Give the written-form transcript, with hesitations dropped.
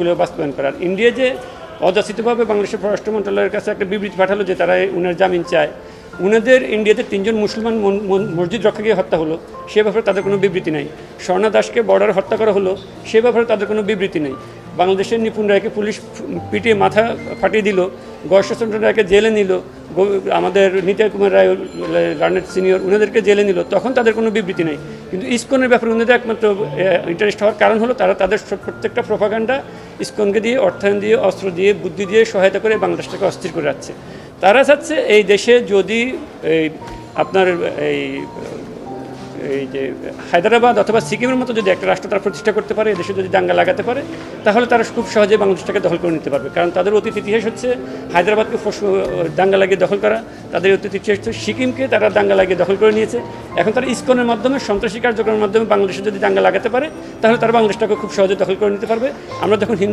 গুলো বাস্তবায়ন করার। ইন্ডিয়া যে অযাচিতভাবে বাংলাদেশের পররাষ্ট্র মন্ত্রণালয়ের কাছে একটা বিবৃতি পাঠালো যে তারা উনার জামিন চায়, উনাদের ইন্ডিয়াতে 3 জন মুসলমান মসজিদ রক্ষাকে হত্যা হলো, সে ব্যাপারে তাদের কোনো বিবৃতি নাই। স্বর্ণা দাসকে বর্ডারে হত্যা করা হলো, সে ব্যাপারে তাদের কোনো বিবৃতি নেই। বাংলাদেশের নিপুণ রায়কে পুলিশ পিটিয়ে মাথা ফাটিয়ে দিল, গয়েশ্বরচন্দ্র রায়কে জেলে নিল, আমাদের নিতাই কুমার রায় রানের সিনিয়র উনাদেরকে জেলে নিল, তখন তাদের কোনো বিবৃতি নেই। কিন্তু ইসকনের ব্যাপারে উনাদের একমাত্র ইন্টারেস্ট হওয়ার কারণ হলো তারা তাদের প্রত্যেকটা প্রোপাগান্ডা ইসকনকে দিয়ে, অর্থায়ন দিয়ে, অস্ত্র দিয়ে, বুদ্ধি দিয়ে সহায়তা করে বাংলাদেশটাকে অস্থির করে রাখছে। তারা চাচ্ছে এই দেশে যদি আপনার এই যে হায়দ্রাবাদ অথবা সিকিমের মতো যদি একটা রাষ্ট্র তারা প্রতিষ্ঠা করতে পারে, এদেশে যদি দাঙ্গা লাগাতে পারে, তাহলে তারা খুব সহজে বাংলাদেশটাকে দখল করে নিতে পারবে। কারণ তাদের অতীত ইতিহাস হচ্ছে হায়দ্রাবাদকে দাঙ্গা লাগিয়ে দখল করা, তাদের অতীত ইতিহাস হচ্ছে সিকিমকে তারা দাঙ্গা লাগিয়ে দখল করে নিয়েছে। এখন তারা ইসকনের মাধ্যমে, সন্ত্রাসী কার্যক্রমের মাধ্যমে বাংলাদেশে যদি দাঙ্গা লাগাতে পারে, তাহলে তারা বাংলাদেশটাকে খুব সহজে দখল করে নিতে পারবে। আমরা যখন